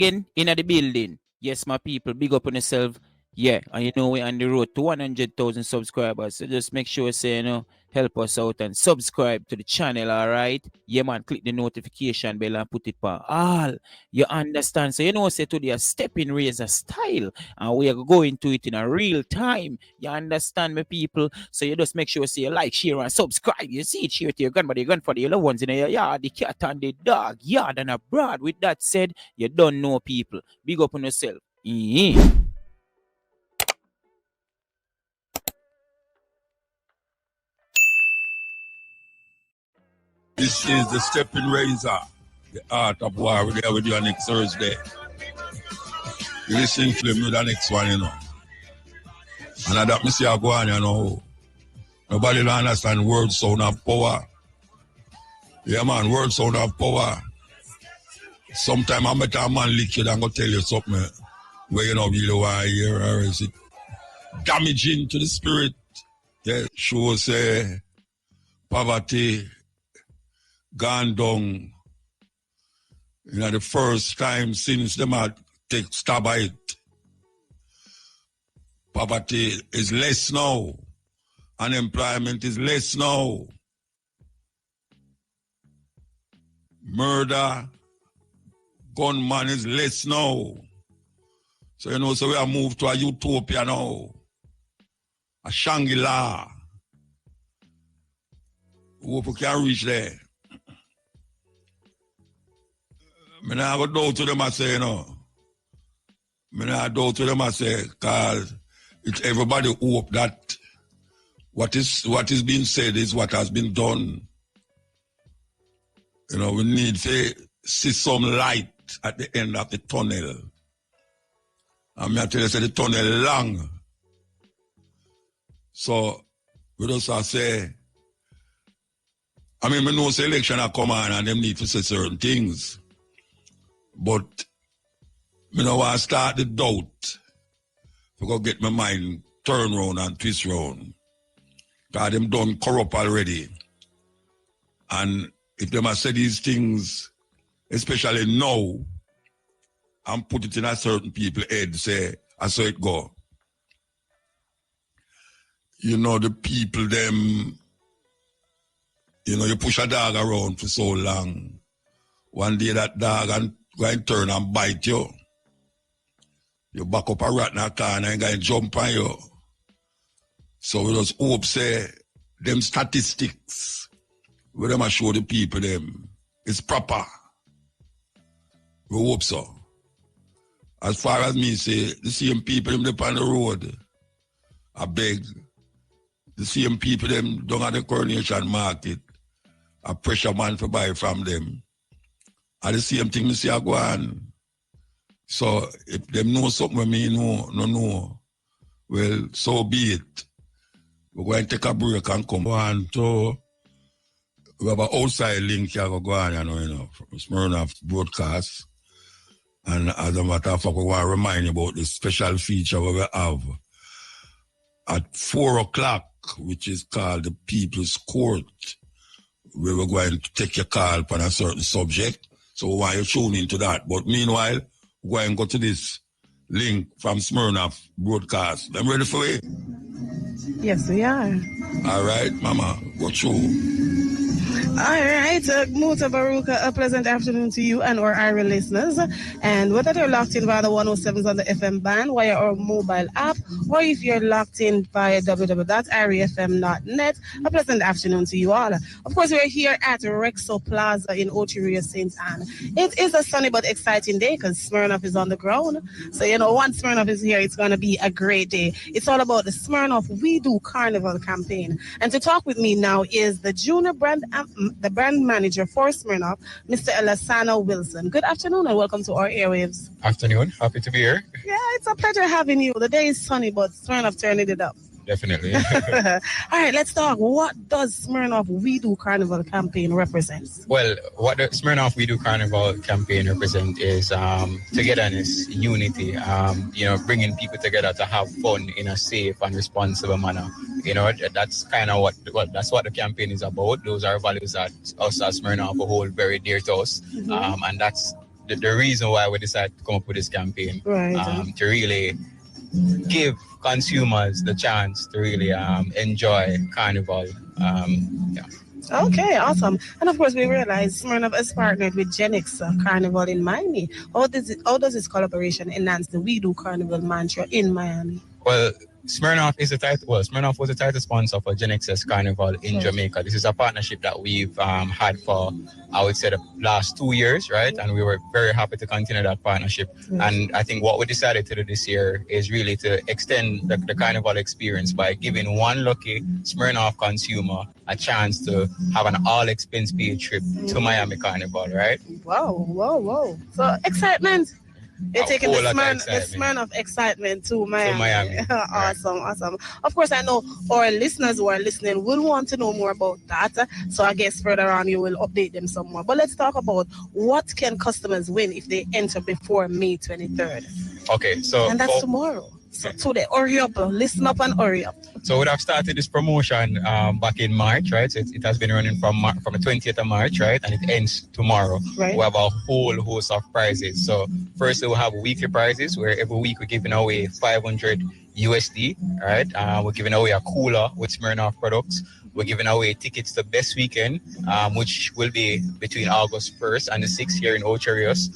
Again, in the building. Yes, my people, big up on yourself. Yeah, and you know we're on the road to 100,000 subscribers. So just make sure, say, help us out and subscribe to the channel, all right? Yeah, man, click the notification bell and put it for all. You understand? So, say today a Steppin razor style, and we are going to it in a real time. You understand me, people? So you just make sure, say, you like, share, and subscribe. You see it, share to your grandmother, your grandfather, your loved ones in your yard, the cat and the dog, yard and abroad. With that said, you don't know, people. Big up on yourself. Yeah. This is the Steppin razor, the art of war. We're there with you next Thursday. You listen to him with the next one, And I that me see I go on, Nobody don't understand word sound of power. Yeah, man, word sound of power. Sometimes I met a man lick you and go tell you something where you don't really want to hear, or is it damaging to the spirit? Yeah, sure say poverty gone down. The first time since them had take stab at it. Poverty is less now. Unemployment is less now. Murder, gunman is less now. So so we have moved to a utopia now. A Shangri-La. Hope we can reach there. I not go down to them and say, I not go to them and say, because it's everybody hope that what is being said is what has been done. We need to see some light at the end of the tunnel. And I tell you, the tunnel long. So, we just say, we know the election are come on and them need to say certain things. But I don't want to start the doubt. I go get my mind turn round and twist round. Because them done corrupt already. And if them have said these things, especially now, and put it in a certain people's head, say, I saw it go. The people, them, you push a dog around for so long. One day that dog and go and turn and bite you. You back up a rat in a car and go and jump on you. So we just hope, say, them statistics, we them show the people them, it's proper. We hope so. As far as me say, the same people them on the road, I beg. The same people them down at the Coronation Market, a pressure man to buy from them. And the same thing me see I go on. So if them know something with me no, well, so be it. We're going to take a break and come on to, we have an outside link here go on, from Smirnoff broadcast. And as a matter of fact, we want to remind you about the special feature we have at 4 o'clock, which is called the People's Court, where we're going to take your call upon a certain subject. So we want you to tune into that. But meanwhile, we're going to go to this link from Smirnoff broadcast. I'm ready for it? Yes, we are. All right, Mama, go through. All right, Mutabaruka, a pleasant afternoon to you and our listeners. And whether they're locked in via the 107s on the FM band, via our mobile app, or if you're locked in via www.irefm.net, a pleasant afternoon to you all. Of course, we're here at Rexo Plaza in Ochiria, St. Anne. It is a sunny but exciting day because Smirnoff is on the ground. So, once Smirnoff is here, it's going to be a great day. It's all about the Smirnoff We Do Carnival campaign. And to talk with me now is the junior brand manager for Smirnoff, Mr. Elasano Wilson. Good afternoon and welcome to our airwaves. Afternoon. Happy to be here. Yeah, it's a pleasure having you. The day is sunny, but Smirnoff turning it up. Definitely. All right, let's talk. What does Smirnoff We Do Carnival campaign represent? Well, what the Smirnoff We Do Carnival campaign represents is togetherness, unity, bringing people together to have fun in a safe and responsible manner. That's kind of that's what the campaign is about. Those are values that us as Smirnoff hold very dear to us. Mm-hmm. And that's the reason why we decided to come up with this campaign, Right. to really give consumers the chance to really enjoy Carnival. Yeah. Okay, awesome. And of course, we realize Smirnoff has partnered with Genix Carnival in Miami. How does this collaboration enhance the We Do Carnival mantra in Miami? Well, Smirnoff was a title sponsor for Gen XS Carnival in Jamaica. This is a partnership that we've had for, I would say, the last 2 years, right? And we were very happy to continue that partnership. And I think what we decided to do this year is really to extend the Carnival experience by giving one lucky Smirnoff consumer a chance to have an all-expense paid trip to Miami Carnival, right? Whoa. So, excitement. You're taking the Smirnoff excitement to Miami. Awesome. Of course, I know our listeners who are listening will want to know more about that. So I guess further on you will update them some more. But let's talk about what can customers win if they enter before May 23rd. Okay, so... And that's tomorrow. So today, hurry up, listen up and hurry up. So we have started this promotion back in March, right? So it has been running from the 20th of March, right? And it ends tomorrow. Right. We have a whole host of prizes. So first we'll have weekly prizes where every week we're giving away 500 USD, right? We're giving away a cooler with Smirnoff products. We're giving away tickets to Best Weekend, which will be between August 1st and the 6th here in Ocho Rios,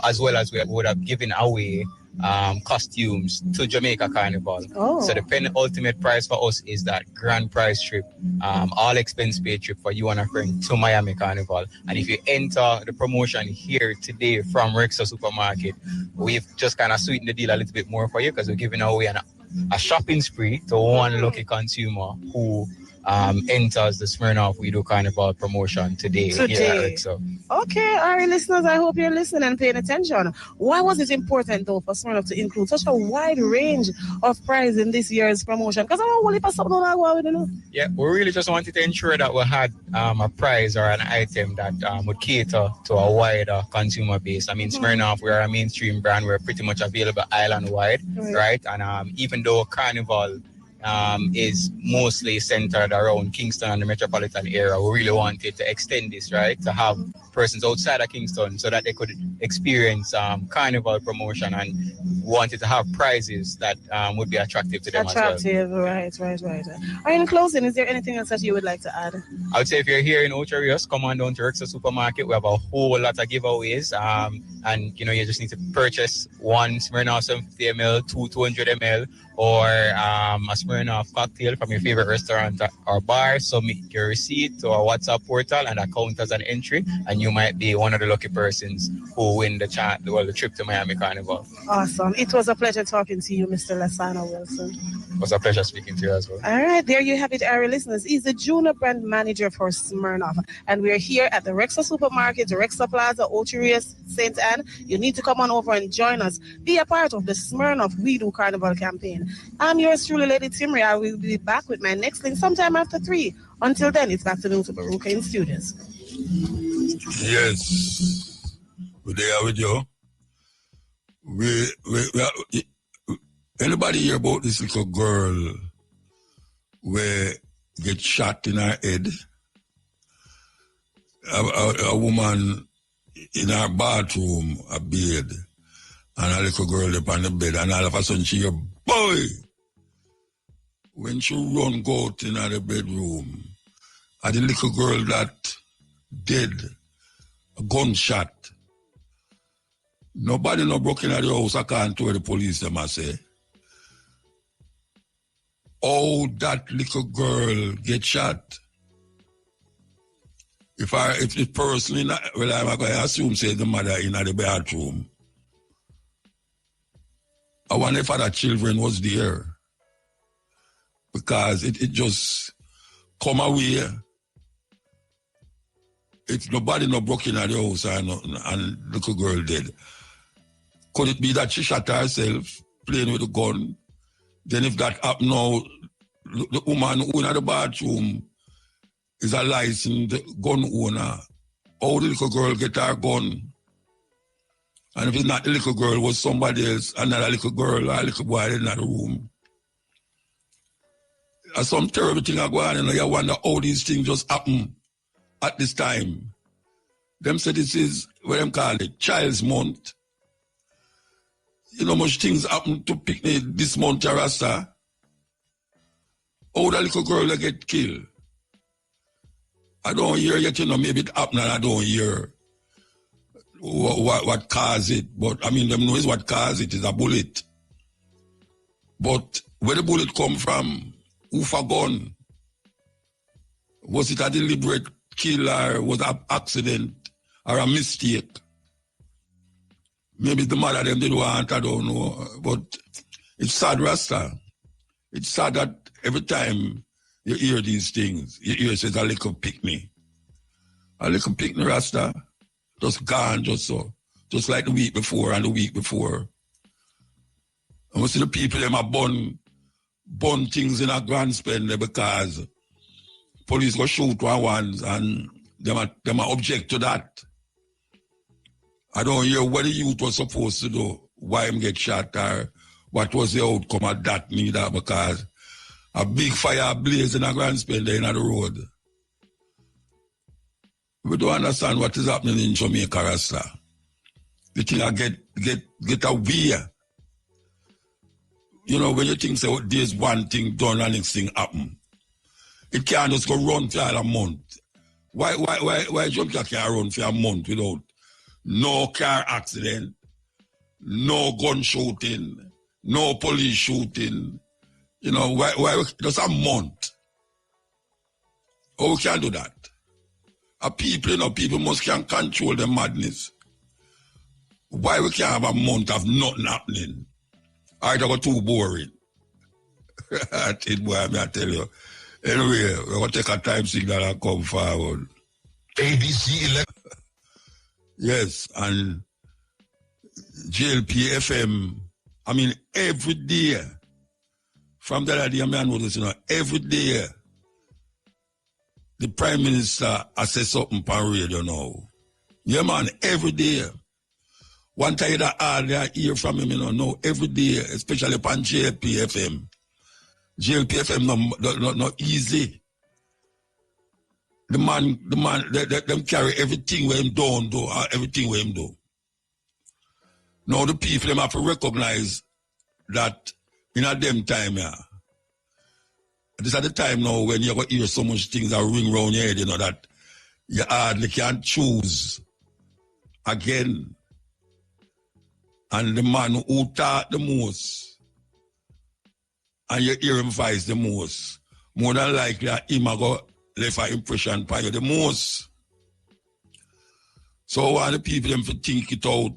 as well as we would have given away costumes to Jamaica Carnival. So the ultimate prize for us is that grand prize trip, all expense paid trip for you and a friend to Miami Carnival. And if you enter the promotion here today from Rexa Supermarket, we've just kind of sweetened the deal a little bit more for you because we're giving away a shopping spree to one lucky consumer who enters the Smirnoff We Do Carnival promotion today. Here at Rexa. Okay, all right, listeners, I hope you're listening and paying attention. Why was it important, though, for Smirnoff to include such a wide range of prizes in this year's promotion? Because I don't want to something like what we do. Yeah, we really just wanted to ensure that we had a prize or an item that would cater to a wider consumer base. I mean, Smirnoff, we're a mainstream brand. We're pretty much available island-wide, right? And even though Carnival is mostly centered around Kingston and the metropolitan area, we really wanted to extend this, right, to have persons outside of Kingston so that they could experience Carnival promotion, and wanted to have prizes that would be attractive to them as well. Right. All right, in closing, is there anything else that you would like to add? I would say if you're here in Ocho Rios, come on down to Rexa Supermarket. We have a whole lot of giveaways, and you just need to purchase one Smirnoff 750 ml, 200 ml, or a Smirnoff cocktail from your favorite restaurant or bar. Submit your receipt to our WhatsApp portal and account as an entry, and you might be one of the lucky persons who win the trip to Miami Carnival. Awesome. It was a pleasure talking to you, Mr. Lasana Wilson. It was a pleasure speaking to you as well. All right, there you have it, our listeners. He's the junior brand manager for Smirnoff, and we're here at the Rexa Supermarket, Rexa Plaza, Ocho Rios, St. Anne. You need to come on over and join us. Be a part of the Smirnoff We Do Carnival campaign. I'm yours truly, Lady Timri. I will be back with my next link sometime after 3. Until then, it's back to Mutabaruka in studios. Yes, we're there with you. Anybody hear about this little girl where get shot in her head? A woman in her bathroom, a bed, and a little girl up on the bed, and all of a sudden she hear, boy! When she run go out in the bedroom, and the little girl that dead, a gunshot. Nobody no broke in the house, I can't tell the police, them I say. Oh, that little girl get shot. If it personally, well, I'm going to assume, say, the mother in the bathroom. I wonder if other children was there. Because it just come away. It's nobody no broke in the house and little girl dead. Could it be that she shot herself playing with a gun? Then if that happened now, the woman who in the bathroom is a licensed gun owner. How the little girl get her gun? And if it's not the little girl, was somebody else, another little girl or a little boy in the room. There's some terrible thing going on, and you wonder how these things just happen at this time. Them say this is what them call it, Child's Month. You know much things happen to picnic this month, Rasta. How that little girl that get killed? I don't hear yet, you know, maybe it happened and I don't hear what caused it. But I mean, them knows what caused it is a bullet. But where the bullet come from? Who for gun? Was it a deliberate kill or was it an accident or a mistake? Maybe the mother them did want, I don't know. But it's sad, Rasta. It's sad that every time you hear these things, you hear it says a little picnic. A little picnic, Rasta. Just gone, just so. Just like the week before and the week before. And we see the people them are burn things in a grand spend because police go shoot ones and them are object to that. I don't hear what the youth was supposed to do, why him get shot or what was the outcome of that neither, because a big fire blaze in a grand spend in the road. We don't understand what is happening in Jamaica, Rasta. The thing I get away. You know, when you think so, there's one thing done and next thing happen. It can't just go run for a month. Why Jamaica can't run for a month without no car accident, no gun shooting, no police shooting? You know, why just a month? Oh, we can't do that. People, you know, people must can control the madness. Why we can't have a month of nothing happening? I got too boring. It boy, I tell you. Anyway, we're going to take a time signal and come forward. ABC 11. Yes, and JLP FM, I mean, every day, from that idea, man, you know, every day, the Prime Minister says something on radio now. Yeah, man, every day. One time that I hear from him, you know, no, every day, especially upon JLP FM. JLP FM not easy. The man, them carry everything where him do, everything where him do. Now the people, them have to recognize that in a them time, yeah. This is the time now when you hear so much things that ring around your head, you know, that you hardly can choose again. And the man who talk the most, and you hear him voice the most, more than likely him go left an impression upon you the most. So I want the people them to think it out.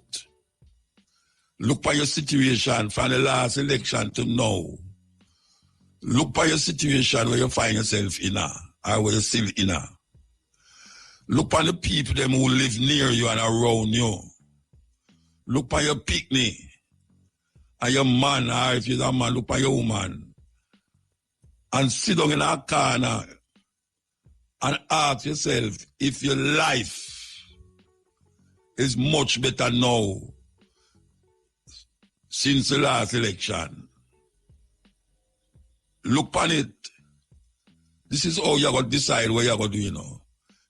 Look at your situation from the last election to now. Look at your situation where you find yourself in or where you're still in. Look at the people them who live near you and around you. Look at your picnic and your man, or if you're a man, look at your woman. And sit down in a corner and ask yourself if your life is much better now since the last election. Look on it. This is how you're going to decide what you're going to do, you know.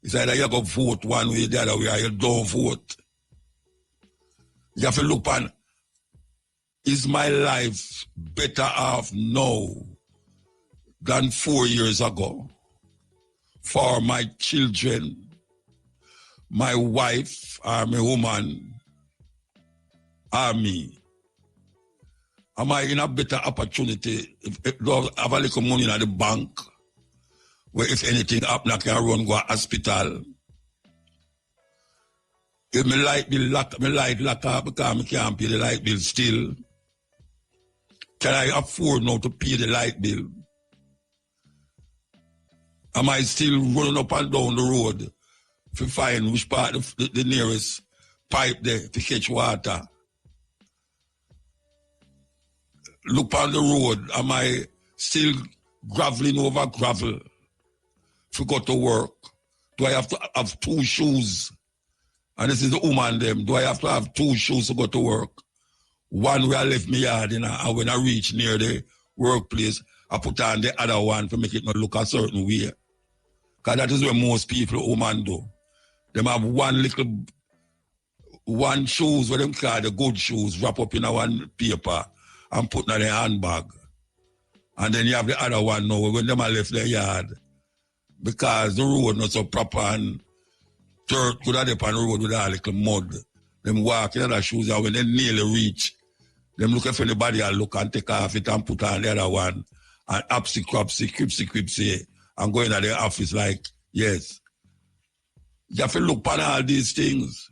It's either you're going to vote one way or the other way, or you don't vote. You have to look on, is my life better off now than 4 years ago? For my children, my wife, or my woman, or me? Am I in a better opportunity if I have a little money in the bank where if anything happens, I can run go to hospital? If my light bill lock up because I can't pay the light bill still, can I afford now to pay the light bill? Am I still running up and down the road to find which part of the nearest pipe there to catch water? Look on the road, am I still graveling over gravel to go to work? Do I have to have 2 shoes? And this is the woman them. Do I have to have 2 shoes to go to work? One where I left my yard, and when I reach near the workplace, I put on the other one to make it not look a certain way. Because that is what most people, women do. Them have one shoes, what them call the good shoes, wrap up in a one paper and put in their handbag. And then you have the other one now, when them are left their yard. Because the road not so proper and dirt could have up on the road with a little mud. Them walk in other shoes and when they nearly reach, them look if anybody will look and take off it and put on the other one. And cripsy, and go in at the office like, yes. You have to look on all these things.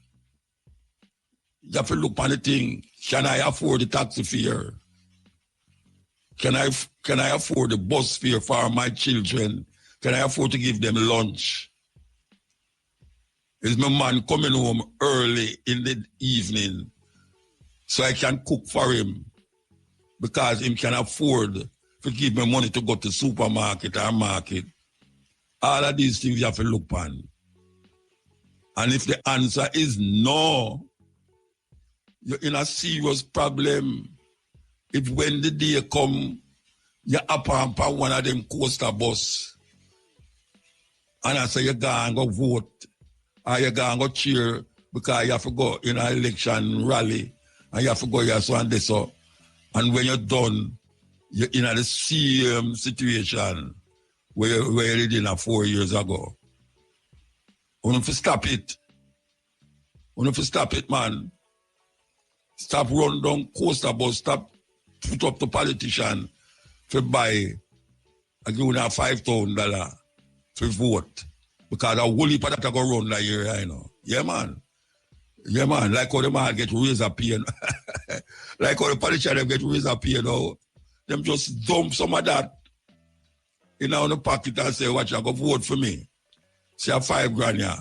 You have to look on the thing. Can I afford the taxi fare? Can I afford the bus fare for my children? Can I afford to give them lunch? Is my man coming home early in the evening so I can cook for him because him can afford to give me money to go to supermarket or market? All of these things you have to look on. And if the answer is no, you're in a serious problem. If when the day come, you up on one of them coaster bus, and I say you go and go vote, or you go and go cheer because you have to go in an election rally, and you have to go here so and this so. And when you're done, you're in the same situation where you did 4 years ago. You have to stop it. You have to stop it, man. Stop run down coaster bus. Stop put up the politician to buy and give them $5,000 to vote. Because a whole heap of that go run that year, you know. Yeah, man. Yeah, man. Like how the man get razor pay. Like how the politician get razor pay now. Them just dump some of that in the pocket and say, watch, you go vote for me. Say a $5,000, yeah.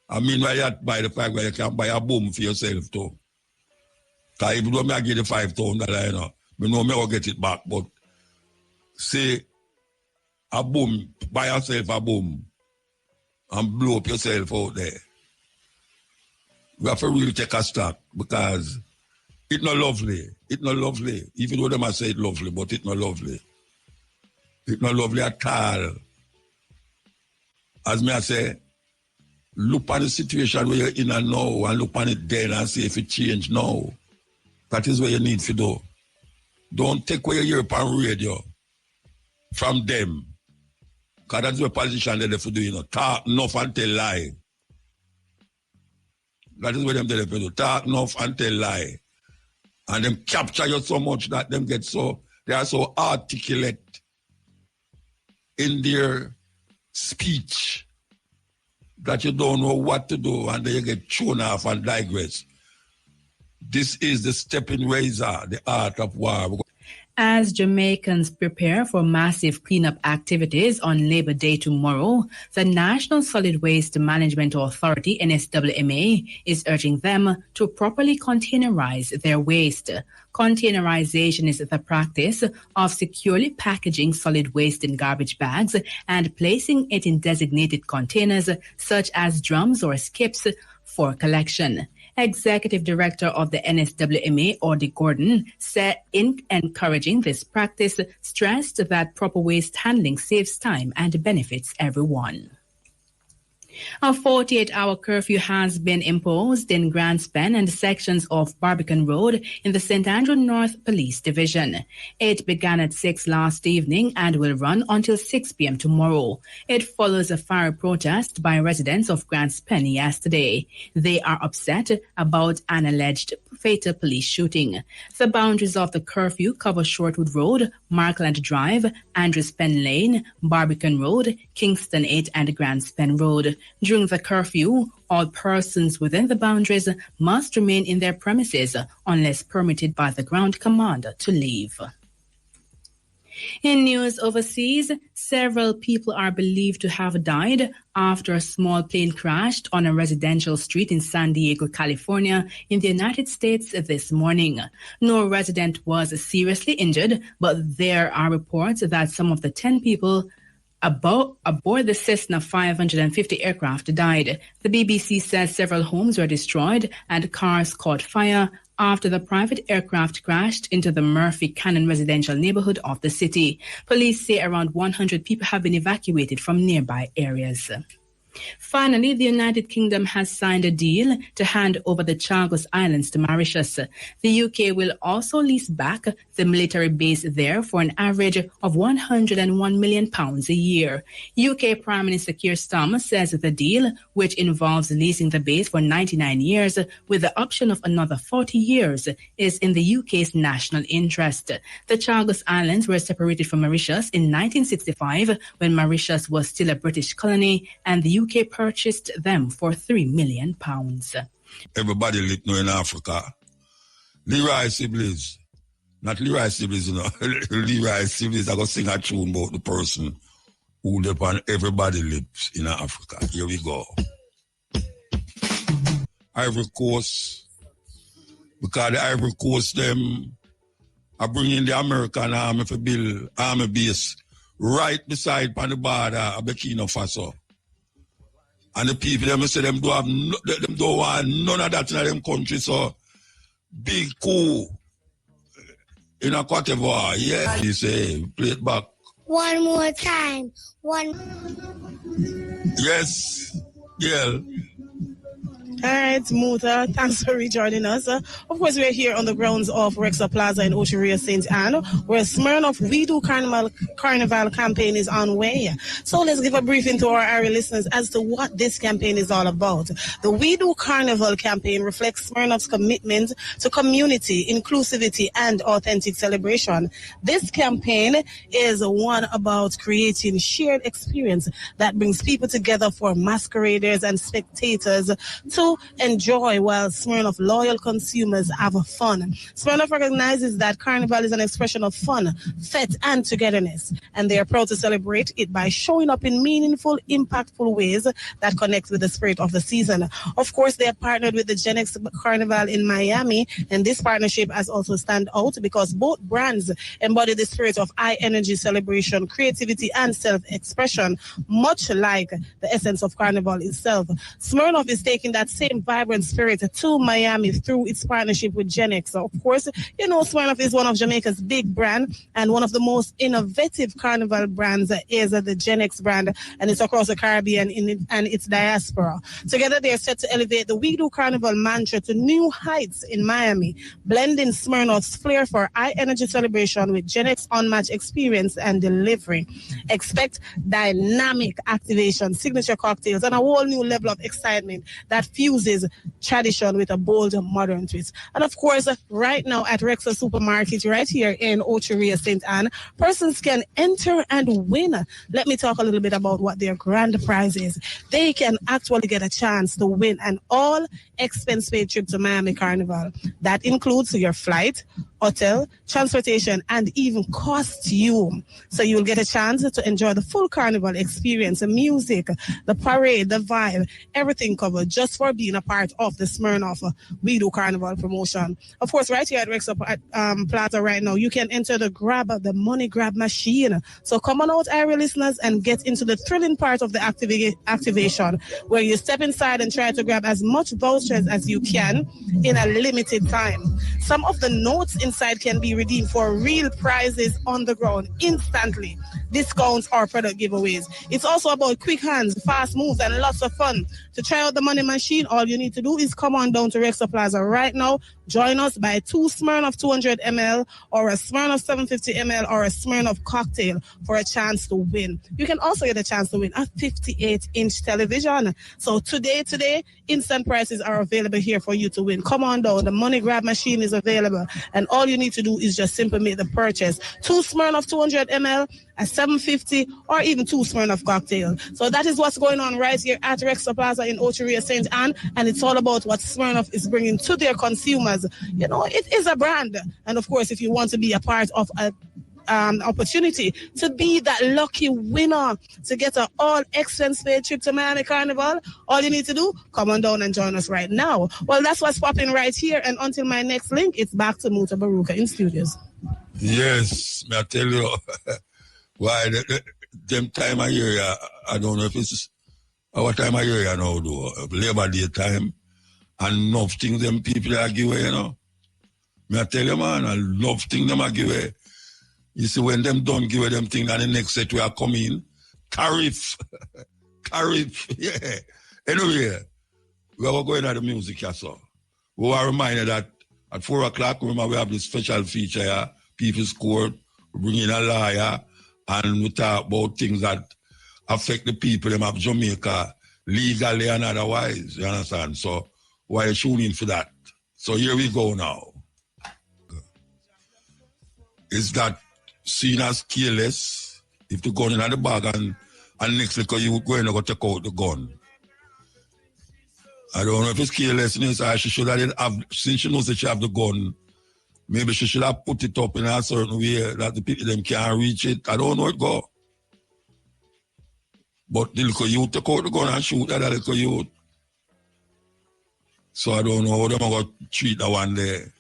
I mean, while you buy the $5,000, you can buy a boom for yourself too. Because even though I get the $5,000, you know, I know I will get it back, but say a boom, buy yourself a boom and blow up yourself out there. We have to really take a stock because it's not lovely. It's not lovely. Even though they might say it's lovely, but it's not lovely. It's not lovely at all. As me I say, look at the situation where you're in and now and look at it then and see if it change now. That is what you need to do. Don't take what you hear on radio from them. Because that's what politicians they have to do, you know. Talk enough and tell lie. That is what them they have to do. Talk enough and tell lie. And them capture you so much that them get so, they are so articulate in their speech that you don't know what to do and then you get thrown off and digress. This is the Steppin razor, the art of war. As Jamaicans prepare for massive cleanup activities on Labor Day tomorrow, the National Solid Waste Management Authority, NSWMA, is urging them to properly containerize their waste. Containerization is the practice of securely packaging solid waste in garbage bags and placing it in designated containers, such as drums or skips, for collection. Executive Director of the NSWMA, Audie Gordon, said in encouraging this practice, stressed that proper waste handling saves time and benefits everyone. A 48-hour curfew has been imposed in Grants Pen and sections of Barbican Road in the St. Andrew North Police Division. It began at 6 last evening and will run until 6 p.m. tomorrow. It follows a fire protest by residents of Grants Pen yesterday. They are upset about an alleged fatal police shooting. The boundaries of the curfew cover Shortwood Road, Markland Drive, Andrews Pen Lane, Barbican Road, Kingston 8 and Grants Pen Road. During the curfew, all persons within the boundaries must remain in their premises unless permitted by the ground commander to leave. In news overseas, several people are believed to have died after a small plane crashed on a residential street in San Diego, California, in the United States this morning. No resident was seriously injured, but there are reports that some of the 10 people aboard the Cessna 550 aircraft died. The BBC says several homes were destroyed and cars caught fire after the private aircraft crashed into the Murphy Cannon residential neighborhood of the city. Police say around 100 people have been evacuated from nearby areas. Finally, the United Kingdom has signed a deal to hand over the Chagos Islands to Mauritius. The UK will also lease back the military base there for an average of £101 million a year. UK Prime Minister Keir Starmer says the deal, which involves leasing the base for 99 years with the option of another 40 years, is in the UK's national interest. The Chagos Islands were separated from Mauritius in 1965 when Mauritius was still a British colony, and the UK purchased them for £3 million. Everybody lit now in Africa. Leroy Siblings. Not Leroy Siblings, you know. Leroy Siblings are going to sing a tune about the person who live on everybody lips in Africa. Here we go. Ivory Coast. Because the Ivory Coast, them are bringing the American army for build army base right beside on the border of Burkina Faso. And the people, them say them don't want none of that in them country, so big coup in a Cote d'Ivoire. Yeah, he say, play it back. One more time. Yes, yeah. All right, Muta, thanks for rejoining us. Of course, we're here on the grounds of Rexha Plaza in Ocheria, St. Anne, where Smirnoff We Do Carnival campaign is on way. So let's give a briefing to our area listeners as to what this campaign is all about. The We Do Carnival campaign reflects Smirnoff's commitment to community, inclusivity, and authentic celebration. This campaign is one about creating shared experience that brings people together for masqueraders and spectators to enjoy while Smirnoff loyal consumers have fun. Smirnoff recognizes that Carnival is an expression of fun, fete, and togetherness, and they are proud to celebrate it by showing up in meaningful, impactful ways that connect with the spirit of the season. Of course, they have partnered with the Gen X Carnival in Miami, and this partnership has also stand out because both brands embody the spirit of high energy celebration, creativity, and self-expression, much like the essence of Carnival itself. Smirnoff is taking that same vibrant spirit to Miami through its partnership with Gen X. So, of course, you know, Smirnoff is one of Jamaica's big brand, and one of the most innovative carnival brands is the Gen X brand, and it's across the Caribbean and its diaspora. Together, they are set to elevate the We Do Carnival mantra to new heights in Miami, blending Smirnoff's flair for high energy celebration with Gen X unmatched experience and delivery. Expect dynamic activation, signature cocktails, and a whole new level of excitement that fuses tradition with a bold modern twist. And of course, right now at Rexha Supermarket, right here in Ocheria, St. Anne, persons can enter and win. Let me talk a little bit about what their grand prize is. They can actually get a chance to win an all expense paid trip to Miami Carnival. That includes your flight, hotel, transportation, and even costume. So you will get a chance to enjoy the full carnival experience, the music, the parade, the vibe, everything covered just for being a part of the Smirnoff We Do Carnival promotion. Of course, right here at Rexha Plaza right now, you can enter the money grab machine. So come on out, area listeners, and get into the thrilling part of the activation, where you step inside and try to grab as much vouchers as you can in a limited time. Some of the notes inside can be redeemed for real prizes on the ground instantly, discounts or product giveaways. It's also about quick hands, fast moves, and lots of fun. To try out the money machine, all you need to do is come on down to Rexha Plaza right now. Join us by 2 Smirnoff 200 ml or a Smirnoff 750 ml or a Smirnoff cocktail for a chance to win. You can also get a chance to win a 58-inch television. So today, instant prices are available here for you to win. Come on down. The money grab machine is available, and all you need to do is just simply make the purchase. 2 Smirnoff 200 ml, a 750, or even 2 Smirnoff cocktail. So that is what's going on right here at Rexha Plaza in Ocheria, St. Anne, and it's all about what Smirnoff is bringing to their consumers. You know, it is a brand, and of course, if you want to be a part of a opportunity to be that lucky winner to get an all expense paid trip to Miami Carnival, all you need to do, come on down and join us right now. Well, that's what's popping right here, and until my next link, it's back to Mutabaruka in studios. Yes, I tell you, why them time of year, I don't know if it's our time of year now, though, Labor Day time, and enough things them people are give away, you know. I tell you, man, I love things them are give away. You see, when them don't give away them things, and the next set we are coming, tariff Yeah. Anyway, we are going to the music here, so. We are reminded that at 4 o'clock, remember, we have this special feature here, People's Court, we bring in a lawyer, and we talk about things that affect the people of Jamaica, legally and otherwise, you understand? So, why you tune in for that? So here we go now. Is that seen as careless if the gun in the bag and next week you going to go take out the gun? I don't know if it's carelessness or she should have, since she knows that she have the gun, maybe she should have put it up in a certain way that the people them can't reach it. I don't know it go. But the little youth take out the gun and shoot at the little youth. So I don't know how they're going to treat that one there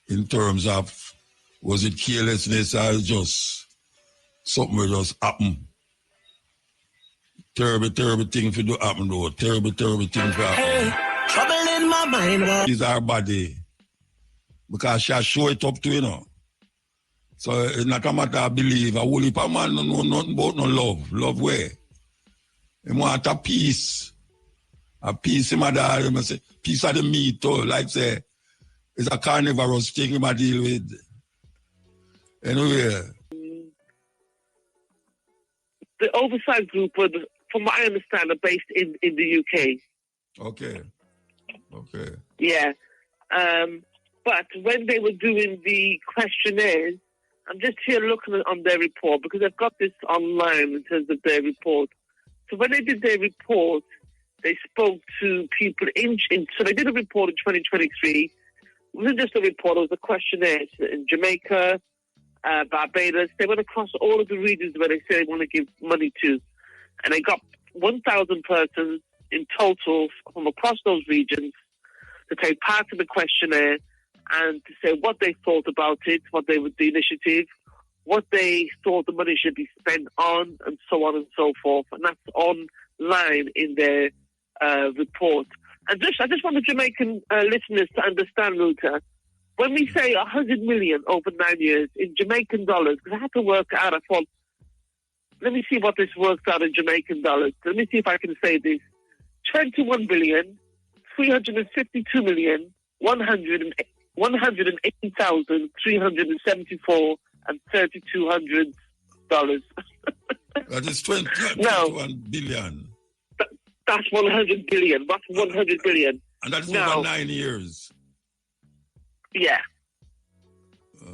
in terms of, was it carelessness or just something that just happened? Terrible, terrible thing for do happen though. Terrible, terrible thing for happen. Hey, trouble in my mind. It's our body. Because she has show it up to, you know. So it's not a matter of belief. A whole heap of man don't know nothing about no love. Love where? He want a peace. A peace in my dad. He must say, peace of the meat too. Like say, it's a carnivorous thing he must deal with. Anyway. The oversight group would, from what I understand, are based in the UK. Okay. Yeah. But when they were doing the questionnaires, I'm just here looking on their report because I've got this online in terms of their report. So when they did their report, they spoke to people so they did a report in 2023. It wasn't just a report, it was a questionnaire in Jamaica, Barbados. They went across all of the regions where they say they want to give money to. And they got 1,000 persons in total from across those regions to take part in the questionnaire and to say what they thought about it, what they would the initiative, what they thought the money should be spent on, and so on and so forth. And that's online in their report. And I just want the Jamaican listeners to understand, Luther, when we say 100 million over 9 years in Jamaican dollars, because I had to work out, I thought, let me see what this works out in Jamaican dollars. Let me see if I can say this. 21 billion, 352 million, 180,374 and $3,200. That is 21 billion. That's 100 billion. That's 100 billion. And that's over 9 years. Yeah. So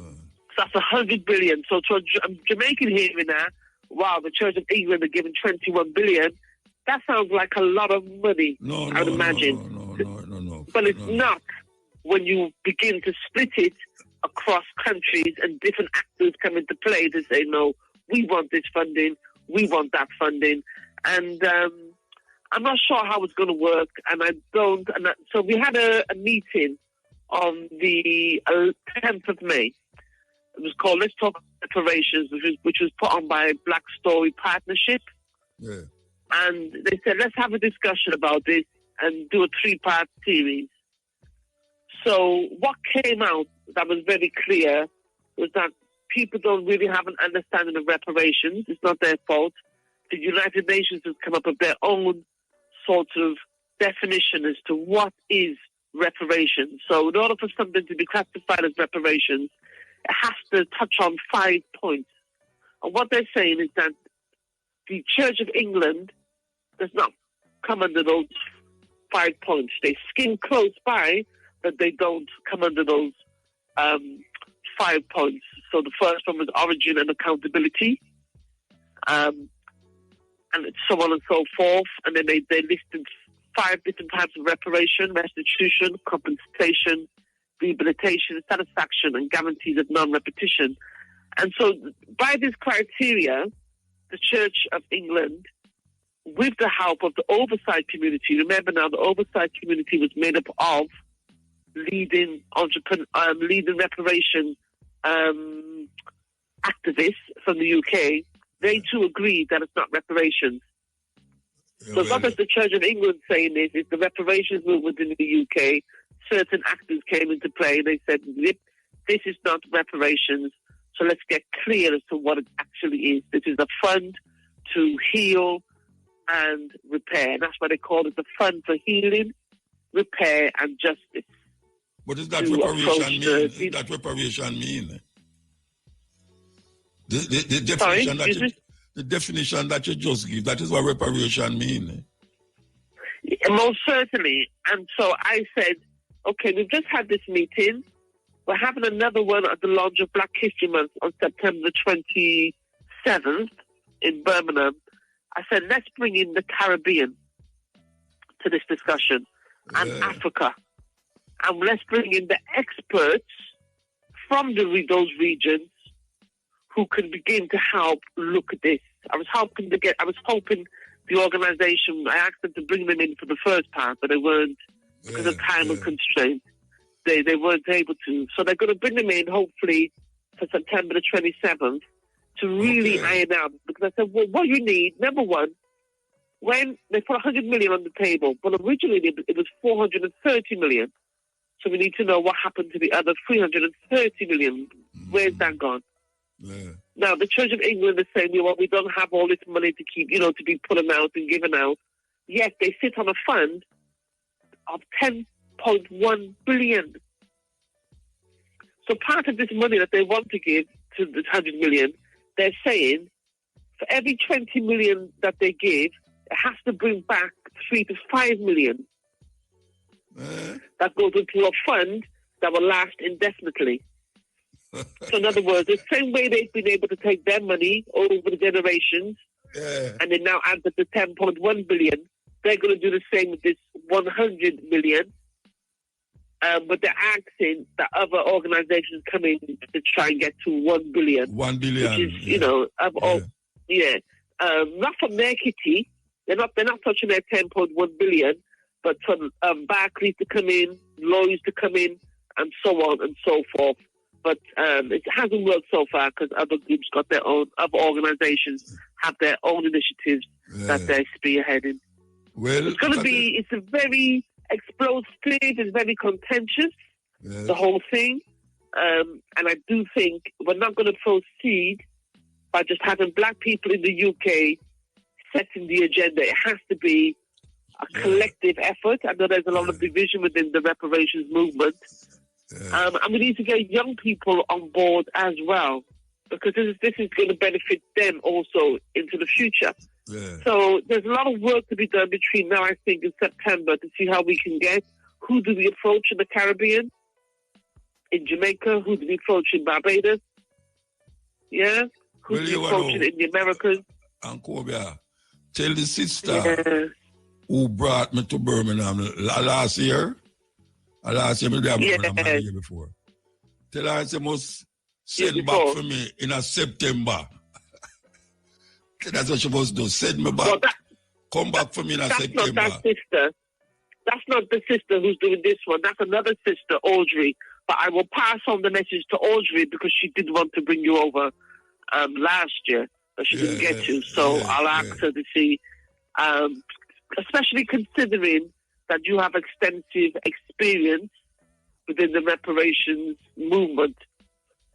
that's 100 billion. So to a Jamaican hearing now, wow, the Church of England are giving 21 billion. That sounds like a lot of money, I would imagine. No. But it's not when you begin to split it across countries and different actors come into play to say, no, we want this funding, we want that funding. And I'm not sure how it's going to work, and I don't. So we had a meeting on the 10th of May. It was called Let's Talk Reparations, which was put on by Black Story Partnership. Yeah. And they said, let's have a discussion about this and do a 3-part series. So what came out that was very clear was that people don't really have an understanding of reparations. It's not their fault. The United Nations has come up with their own sort of definition as to what is reparations. So in order for something to be classified as reparations, it has to touch on 5 points. And what they're saying is that the Church of England does not come under those 5 points. They skim close by, but they don't come under those 5 points. So the first one was origin and accountability, and so on and so forth. And then they listed 5 different types of reparation: restitution, compensation, rehabilitation, satisfaction, and guarantees of non-repetition. And so by this criteria, the Church of England, with the help of the oversight community, remember now the oversight community was made up of leading reparation activists from the UK, they too agreed that it's not reparations. So it's not just the Church of England saying this, it's the reparations movement in the UK. Certain actors came into play and they said, this is not reparations, so let's get clear as to what it actually is. This is a fund to heal and repair. And that's why they call it the Fund for Healing, Repair and Justice. What does that reparation mean? That reparation mean? The definition the definition that you just give, that is what reparation mean. Most certainly. And so I said, okay, we've just had this meeting. We're having another one at the launch of Black History Month on September the 27th in Birmingham. I said, let's bring in the Caribbean to this discussion and Africa. And let's bring in the experts from those regions who can begin to help look at this. I was hoping the organization, I asked them to bring them in for the first part, but they weren't, because of time and constraints. They weren't able to. So they're going to bring them in, hopefully, for September the 27th to really iron out. Because I said, well, what you need, number one, when they put 100 million on the table, but originally it was 430 million. So we need to know what happened to the other 330 million. Where's that gone? Yeah. Now, the Church of England is saying, well, we don't have all this money to keep, to be pulling out and given out. Yet they sit on a fund of 10.1 billion. So part of this money that they want to give to the 100 million, they're saying for every 20 million that they give, it has to bring back 3 to 5 million. That goes into a fund that will last indefinitely. So in other words, the same way they've been able to take their money over the generations, and they now add to the 10.1 billion, they're going to do the same with this 100 million. But they're asking that other organizations come in to try and get to 1 billion. 1 billion. Which is, not from their kitty. They're not touching their 10.1 billion, but from Barclays to come in, Lloyds to come in, and so on and so forth. But it hasn't worked so far because other groups got their own, other organizations have their own initiatives that they're spearheading. Well, it's a very explosive, it's very contentious, the whole thing. And I do think we're not going to proceed by just having black people in the UK setting the agenda. It has to be a collective effort. I know there's a lot of division within the reparations movement. And we need to get young people on board as well, because this is going to benefit them also into the future. So there's a lot of work to be done between now, I think, and September to see how we can get. Who do we approach in the Caribbean? In Jamaica? Who do we approach in Barbados? Yeah? Who do we approach in the Americas? Uncle, tell the sister who brought me to Birmingham last year. Last year, maybe I Birmingham the year before. Tell her she must send back for me in September. That's what she must do. Send me back. Come back for me in September. Not that sister. That's not the sister who's doing this one. That's another sister, Audrey. But I will pass on the message to Audrey because she did want to bring you over last year, but she didn't get to. So I'll ask her to see, especially considering that you have extensive experience within the reparations movement.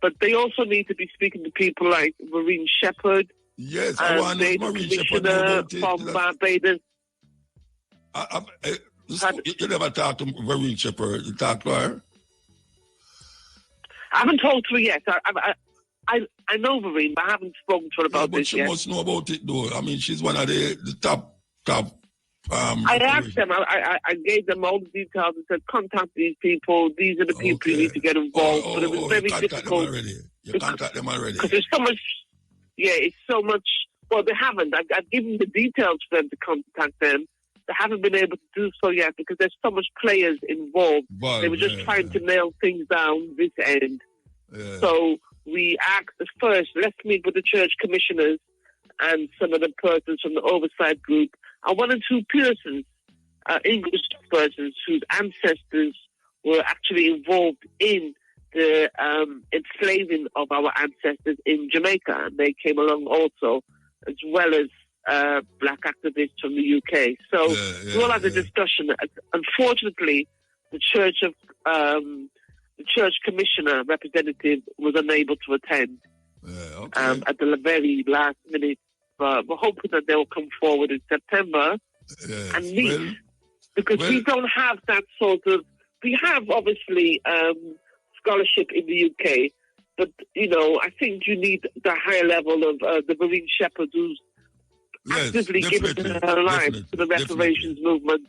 But they also need to be speaking to people like Marine Shepherd. Yes, I want Marine Shepherd from Barbados. You never talked to Marine Shepherd. You talked to her? I haven't talked to her yet. I know Marine, but I haven't spoken to her about this yet. But she must know about it, though. I mean, she's one of the top. I asked them. I gave them all the details and said, contact these people. These are the people you need to get involved. But it was very difficult. You contact them already. Because there's so much. Yeah, it's so much. Well, they haven't. I've given the details for them to contact them. They haven't been able to do so yet because there's so much players involved. They were just trying to nail things down this end. So we asked first, let's meet with the church commissioners and some of the persons from the oversight group, and 1 or 2 persons, English persons whose ancestors were actually involved in the enslaving of our ancestors in Jamaica, and they came along also, as well as black activists from the UK. So we all had a discussion. Unfortunately, the church commissioner representative was unable to attend at the very last minute. we're hoping that they'll come forward in September and meet. Because we don't have that sort of... We have, obviously, scholarship in the UK, but, I think you need the higher level of the Marine Shepherd who's actively giving their lives to the reparations movement.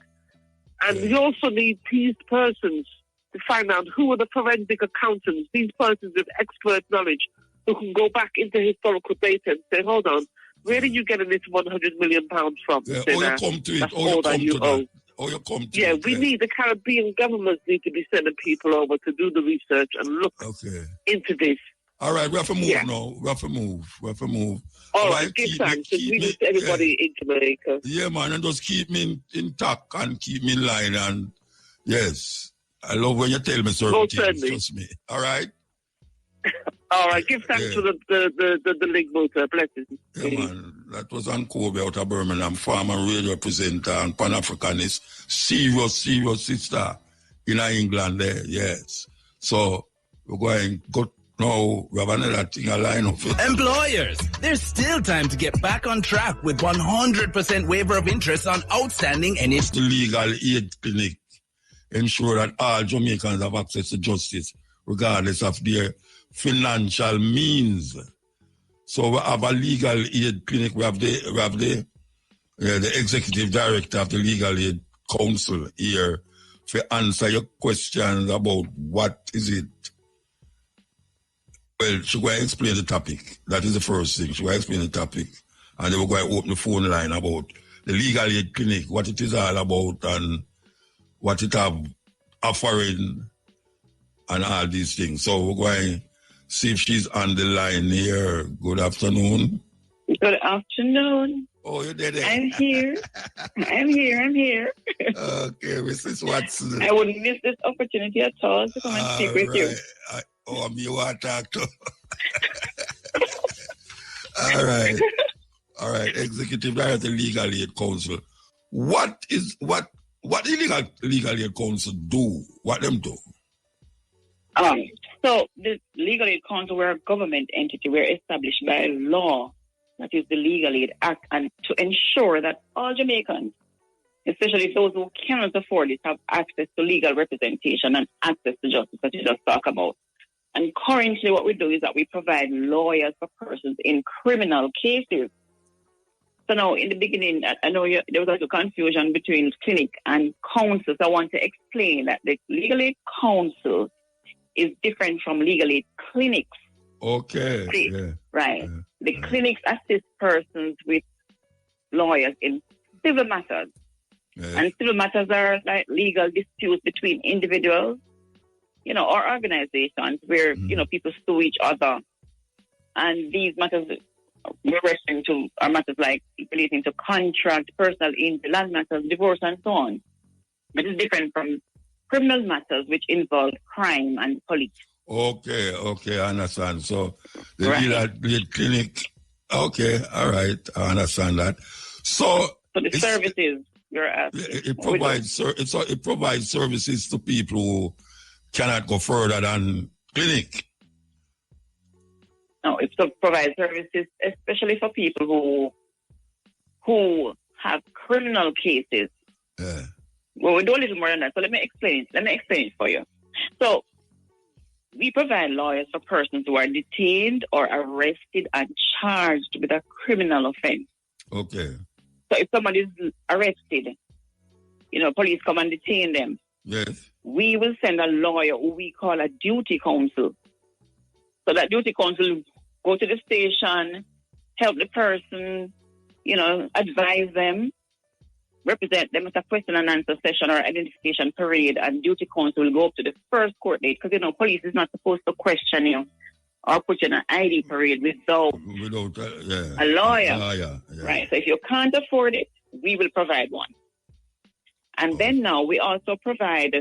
And we also need these persons to find out who are the forensic accountants, these persons with expert knowledge who can go back into historical data and say, hold on, where are you getting this £100 million from? Yeah, you come to it, you come to it. We need the Caribbean governments need to be sending people over to do the research and look into this. All right, we have to move now. We have to move. All right, give thanks. We need everybody in Jamaica. Yeah, man, and just keep me intact and keep me in line. And yes, I love when you tell me certain things. Trust me. All right? All right, give thanks to the link motor. Blessings. Yeah, man. That was on Kobe out of Birmingham, farmer radio presenter and Pan-Africanist. Serious sister in England there, yes. So, we're going go. No, we have another thing, a line of it. Employers, there's still time to get back on track with 100% waiver of interest on outstanding NHS. The Legal Aid Clinic ensure that all Jamaicans have access to justice, regardless of their financial means. So we have a Legal Aid Clinic. We have the Executive Director of the Legal Aid Council here to answer your questions about what is it. Well, she will explain the topic. That is the first thing. She will explain the topic. And then we're going to open the phone line about the Legal Aid Clinic, what it is all about and what it have offering and all these things. So we're going to see if she's on the line here. Good afternoon. Good afternoon. Oh, you did it. I'm here. I'm here. Okay, Mrs. Watson. I wouldn't miss this opportunity at all to come and speak with you. You want to talk to? All right. Executive Director, Legal Aid Council. What the Legal Aid Council do? What them do? So the Legal Aid Council, we're a government entity. We're established by law, that is the Legal Aid Act, and to ensure that all Jamaicans, especially those who cannot afford it, have access to legal representation and access to justice that you just talk about. And currently what we do is that we provide lawyers for persons in criminal cases. So now, in the beginning, I know there was a little confusion between clinic and council. So I want to explain that the Legal Aid Council is different from Legal Aid Clinics. Okay. Yeah. Right. Yeah. The clinics assist persons with lawyers in civil matters. Yeah. And civil matters are like legal disputes between individuals, or organizations where, people sue each other. And these matters we're referring to are matters like relating to contract, personal injury, land matters, divorce, and so on. But it's different from criminal matters which involve crime and police. Okay, I understand. So the Legal Clinic, okay, all right, I understand that. So the services you're asking. It provides services to people who cannot go further than clinic. No, it provides services especially for people who have criminal cases. Yeah. Well, we do a little more than that. So let me explain it for you. So we provide lawyers for persons who are detained or arrested and charged with a criminal offense. Okay. So if somebody is arrested, police come and detain them. Yes. We will send a lawyer who we call a duty counsel. So that duty counsel go to the station, help the person, advise them, represent them at a question and answer session or identification parade, and duty counsel will go up to the first court date because, police is not supposed to question you or put you in an ID parade without a lawyer. Yeah. Right. So if you can't afford it, we will provide one. And then now we also provide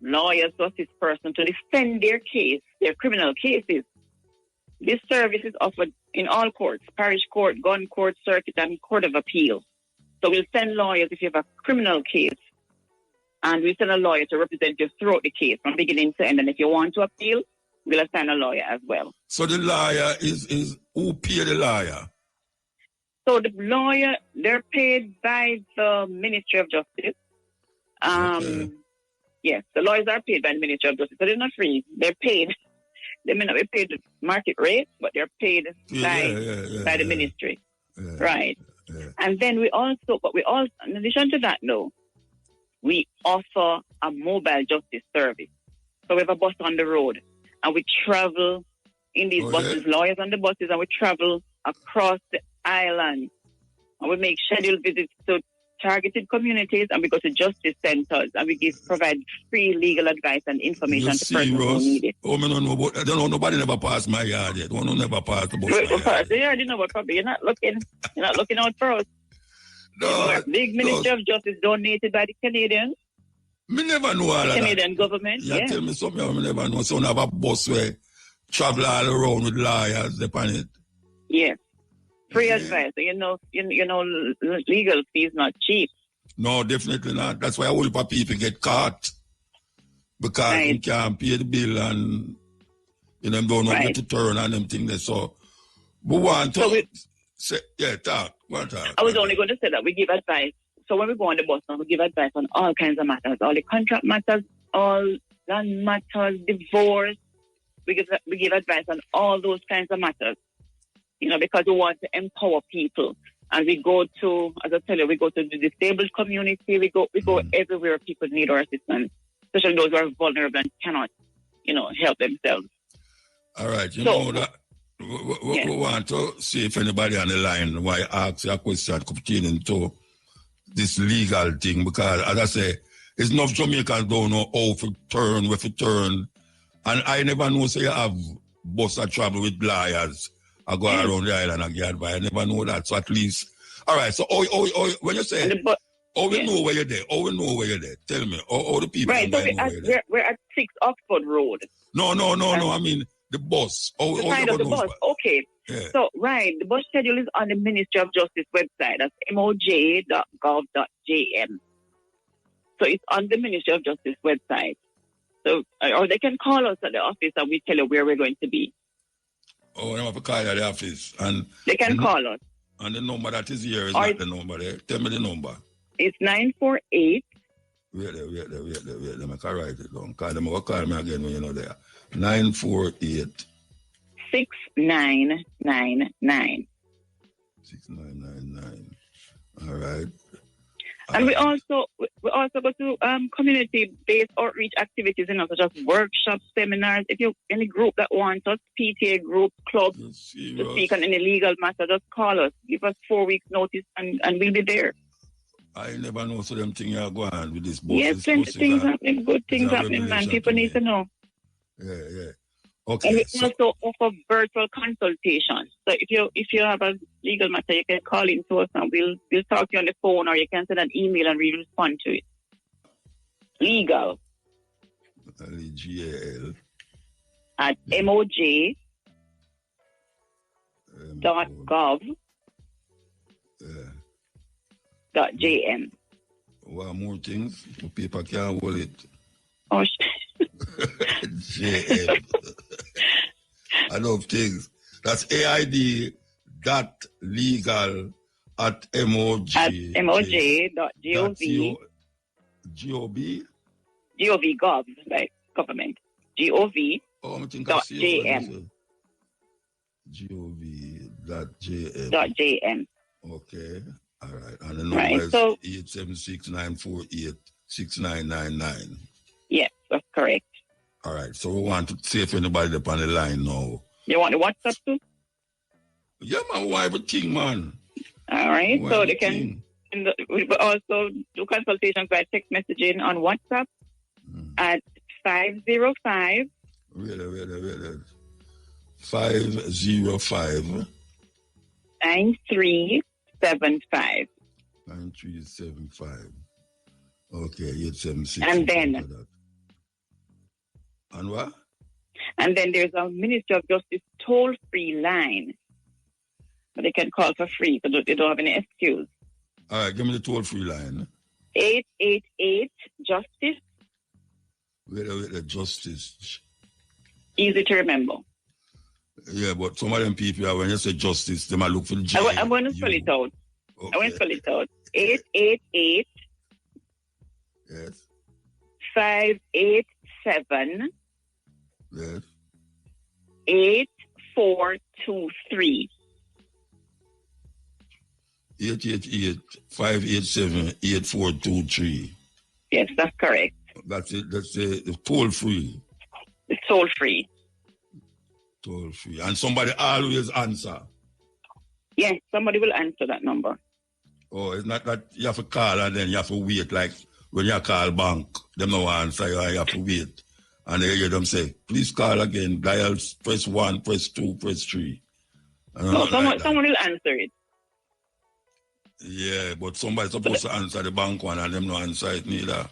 lawyers to assist persons to defend their case, their criminal cases. This service is offered in all courts, parish court, gun court, circuit, and court of appeal. So we'll send lawyers if you have a criminal case, and we'll send a lawyer to represent you throughout the case from beginning to end. And if you want to appeal, we'll assign a lawyer as well. So the lawyer is who pay the lawyer? So the lawyer, they're paid by the Ministry of Justice. Yes, the lawyers are paid by the Ministry of Justice, so they're not free. They're paid. They may not be paid market rate, but they're paid by the ministry. Yeah. Right. Yeah. And then we also, in addition to that, though, we offer a mobile justice service. So we have a bus on the road, and we travel in these buses, lawyers on the buses, and we travel across the island. And we make scheduled visits to targeted communities, and we go to justice centers, and we provide free legal advice and information to persons who need it. Oh, I don't know, nobody never passed my yard yet. One who never passed the bus. Yeah, you know what? Probably you're not looking out for us. No, big Ministry of Justice donated by the Canadians. Me never know all the of Canadian that. government. Yeah, tell me something I never know. So we have a bus where travel all around with lawyers upon it. Yes. Free advice. You know, legal fees not cheap. No, definitely not. That's why a whole lot of people get caught. Because you can't pay the bill and them don't know where to turn and them things. So we want to talk. I was only going to say that we give advice. So when we go on the bus, we give advice on all kinds of matters, all the contract matters, all land matters, divorce. We give advice on all those kinds of matters. Because we want to empower people. And we go to, as I tell you, we go to the disabled community. We go everywhere people need our assistance, especially those who are vulnerable and cannot, help themselves. All right. You know that we want to see if anybody on the line why ask a question pertaining to this legal thing. Because, as I say, it's enough Jamaicans don't know how to turn, where to turn. And I never know, say, you have bus that travel with lawyers. I go around the island and get advice. I never know that. So at least, all right. So, when you say, we know where you're there. We know where you're there. Tell me, all the people. Right. So we're at 6 Oxford Road. No. I mean the bus. The side of the bus. Okay. Yeah. So the bus schedule is on the Ministry of Justice website. That's moj.gov.jm. So it's on the Ministry of Justice website. So, or they can call us at the office and we tell you where we're going to be. Oh, I have to call you at the office. And they can call us. And the number that is here is not the number there. Tell me the number. It's 948. Wait there. Let me write it down. Call me again when you're not there. 948. 6999. 6999. All right. And we also go to community-based outreach activities, such as workshops, seminars. If you any group that wants us, PTA group, club, to speak on any legal matter, just call us. Give us 4 weeks notice, and we'll be there. I never know so them things are going on with this boss. Yes, plenty things happening, good things happening, man. People need to know. Yeah. Okay. And we also offer virtual consultations. So if you have a legal matter, you can call in to us and we'll talk to you on the phone, or you can send an email and we'll respond to it. Legal. L-E-G-A-L. At moj.gov.jm. One more things. People can't hold it. Oh, JM. I love things. That's AID.legal at MOJ. At moj.gov. G-O-B? G-O-V, gov, like government. G-O-V. Oh, I think .jm. G-O-V.jm. Okay. All right. And the number is 876-948-6999. Yes, that's correct. All right. So we want to see if anybody up on the line now. You want the WhatsApp too? Yeah, man. Why everything, man? All right. So they can we also do consultations by text messaging on WhatsApp at 505. Wait. 505. 9375. 9375. Okay, 876. And then. And what? And then there's a Ministry of Justice toll-free line. But they can call for free, so they don't have any excuse. All right, give me the toll-free line. 888-JUSTICE. Wait, Justice. Easy to remember. Yeah, but some of them people, when you say justice, they might look for the jail. I'm going to spell it out. Okay. I want to spell it out. 888. Yes. 587. Yes. 8423. 888-587-8423. Yes, that's correct. That's it. That's the toll free. It's toll free. Toll free. And somebody always answer. Yes, somebody will answer that number. Oh, it's not that you have to call and then you have to wait. Like when you call bank, them no answer you, and you have to wait. And they hear them say, please call again, dial, press 1, press 2, press 3. No, someone will answer it. Yeah, but somebody's supposed to answer the bank one and them no answer it neither.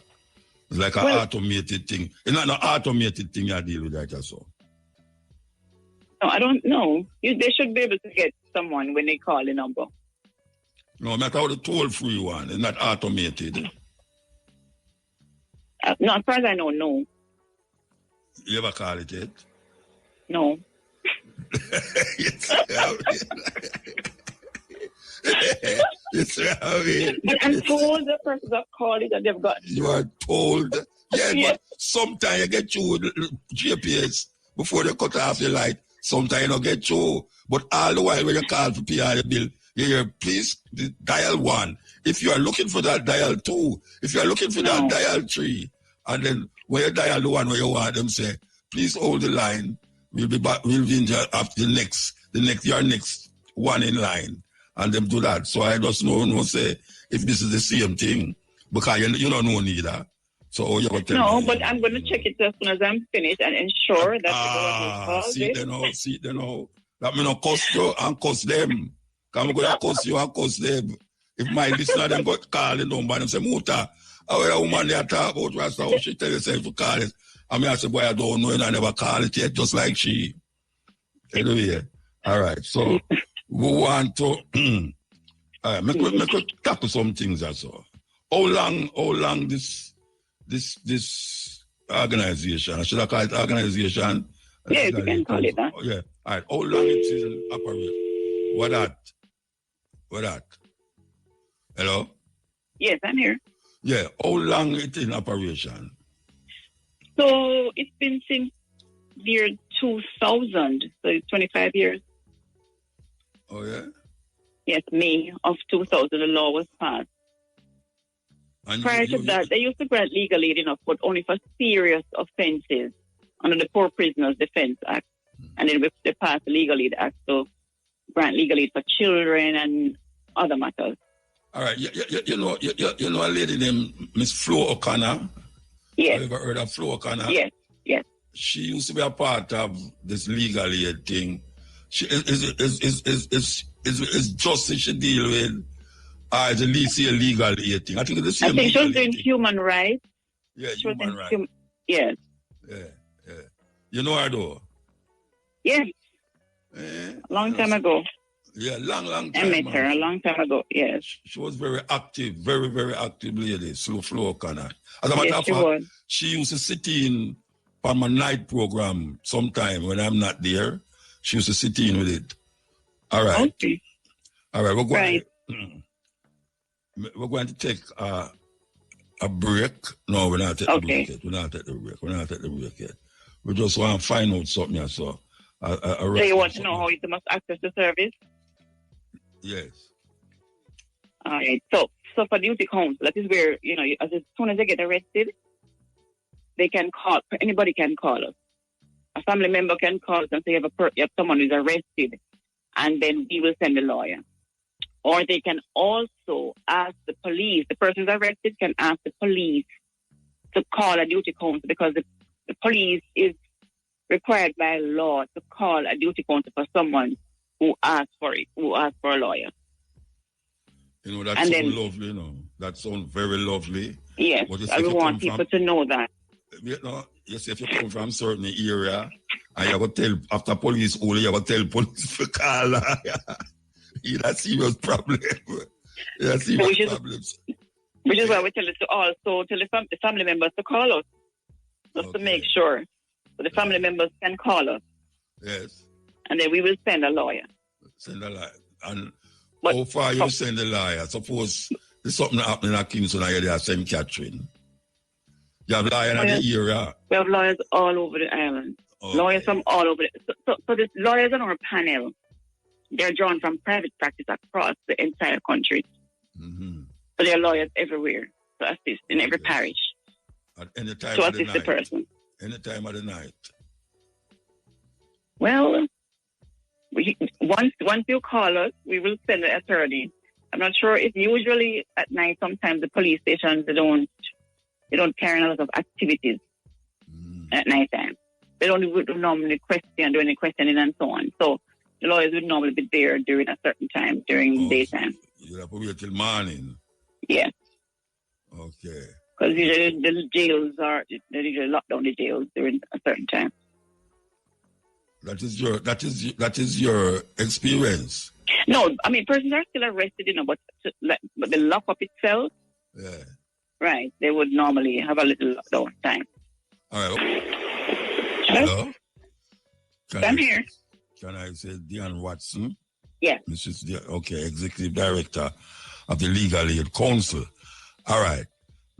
It's like an automated thing. It's not an automated thing you deal with that or so. No, I don't know. They should be able to get someone when they call the number. No, I'm talking about the toll-free one. It's not automated. No, as far as I know, no. You ever call it yet? No. But I'm told the person that called it that they've got. You are told. Yeah, but sometimes you get through GPS before they cut off your light. Sometimes you don't get through. But all the while when you call for PR bill, you hear, please dial 1. If you are looking for that, dial 2. If you are looking for that, dial 3. And then when you dial the one where you want them say, please hold the line. We'll be back. We'll be in there after your next one in line. And them do that. So I just no say if this is the same thing. Because you don't know neither. So you tell me. But I'm going to check it as soon as I'm finished and ensure that see they know. That means not cost you and cost them. Because I'm going to cost you and cost them. If my listener them got call the number and say, Muta, our woman they talk about Rasta, how she tell herself to call it. I mean, I said, boy, I don't know, and I never call it yet, just like she. Anyway, all right. So we want to all right, make we tackle some things as well. How long this organization, should I call it organization? Yeah, you can call it that. Yeah. All right. How long it is in operation? What that? Hello? Yes, I'm here. Yeah. How long it in operation? So it's been since year 2000, so it's 25 years. Oh, yeah? Yes, May of 2000, the law was passed. And prior to that, they used to grant legal aid enough, but only for serious offences under the Poor Prisoners Defence Act. And then they passed the Legal Aid Act to grant legal aid for children and other matters. All right. You know a lady named Miss Flo O'Connor? Yes. Have you ever heard of Flo O'Connor? Yes. She used to be a part of this legal aid thing. She is justice she deal with, or is at least a legal aid thing? I think it's the same. I think she was doing human rights. Yeah, human rights. Yes. Yeah. You know her though? Yes. Long time ago. Yeah, long time. I met her a long time ago, yes. She was very active, very, very active lady, Flo O'Connor. As a matter of fact, she used to sit in on my night program sometime when I'm not there. She used to sit in with it. All right. Okay. All right, we're going to take a break. No, we're not taking the break yet. We're not taking the break yet. We just want to find out something here. So you want to know how you must access the service? Yes. All right. So for duty council, that is where, as soon as they get arrested, they can call, anybody can call us. A family member can call us and say you have someone who's arrested, and then we will send a lawyer. Or they can also ask the police. The person who's arrested can ask the police to call a duty council, because the police is required by law to call a duty council for someone who asks for a lawyer. That sounds lovely, That sounds very lovely. Yes, I want people to know that. Yes, if you come from a certain area, and you have to tell, after police, you have to tell police to call. That's serious problem. Problems. Which is why we tell it to also tell the family members to call us, just to make sure. So the family members can call us. Yes. And And then we will send a lawyer. Send a lawyer. And but how far you send a lawyer? Suppose there's something happening at Kingston and you're St. Catherine. You have lawyers in the area? We have lawyers all over the island. Okay. Lawyers from all over. So the lawyers on our panel, they're drawn from private practice across the entire country. Mm-hmm. So there are lawyers everywhere to assist in every parish. At any time to of the assist night? the person. Any time of the night? Well, once you call us, we will send an attorney. I'm not sure if usually at night, sometimes the police stations, they don't carry a lot of activities at night time. They don't normally do any questioning and so on. So the lawyers would normally be there during a certain time, during daytime. You have to wait till morning? Yeah. Okay. Because usually the jails they usually lock down the jails during a certain time. That is your experience. No, I mean persons are still arrested, but the lockup itself, yeah, right? They would normally have a little lockdown time. All right. Hello. I'm here. Can I say Diane Watson? Yes. Okay, Executive Director of the Legal Aid Council. All right.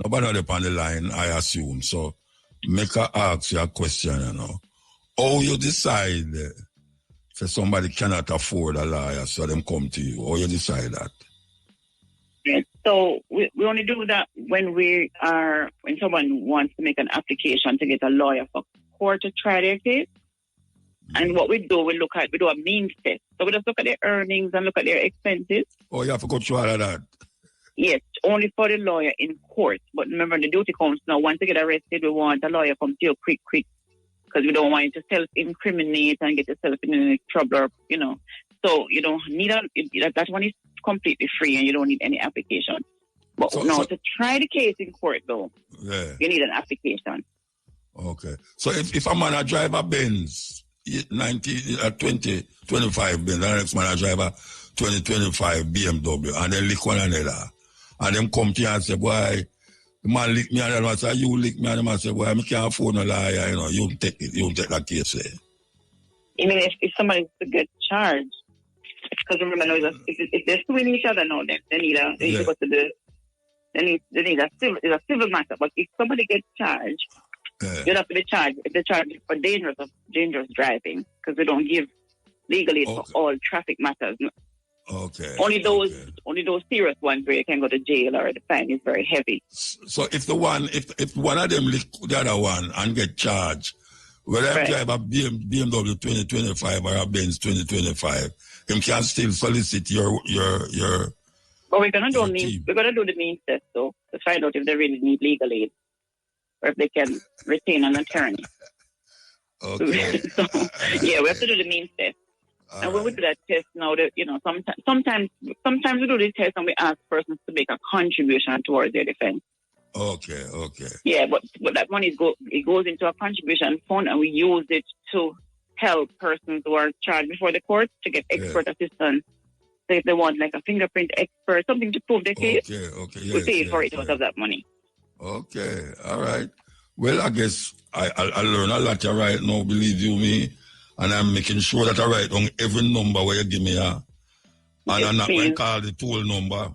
Nobody up on the line, I assume. So make her ask you a question, How you decide if somebody cannot afford a lawyer, so them come to you? How you decide that? Yes. So we only do that when someone wants to make an application to get a lawyer for court to try their case. And what we do, we do a means test. So we just look at their earnings and look at their expenses. Oh, you have to go through all of that? Yes, only for the lawyer in court. But remember, the duty comes now. Once you get arrested, we want a lawyer come to you quick. Because we don't want you to self-incriminate and get yourself in any trouble, So you don't need that one is completely free and you don't need any application. But to try the case in court, though, you need an application. Okay. So if a man drive a Benz, 2025 Benz, and the next man drive a 2025 BMW, and then lick one another, and them come to you and say, boy, the man lick me, and the man say, you lick me, and the man say, boy, I can't afford no liar, you don't take it, you don't take that case. Even if somebody's to get charged, because remember, if they're suing each other now, then they need to go to it's a civil matter. But if somebody gets charged, you'd have to be charged. If they're charged for dangerous driving, because we don't give legal aid for all traffic matters. No. Okay. Only those serious ones where you can go to jail or the fine is very heavy. So if one of them lick the other one and get charged, whether I drive a BMW 2025 or a Benz 2025, him can still solicit your. But we're gonna do the means test though to find out if they really need legal aid or if they can retain an attorney. Okay. So, yeah, we have to do the means test. And when we do that test now, sometimes we do the test and we ask persons to make a contribution towards their defense. Okay. Yeah, but that money goes into a contribution fund and we use it to help persons who are charged before the court to get expert assistance. So if they want like a fingerprint expert, something to prove their case, we pay for it out of that money. Okay, all right. Well, I guess I learn a lot right now, believe you me. And I'm making sure that I write down every number where you give me. And I'm not going to call the toll number.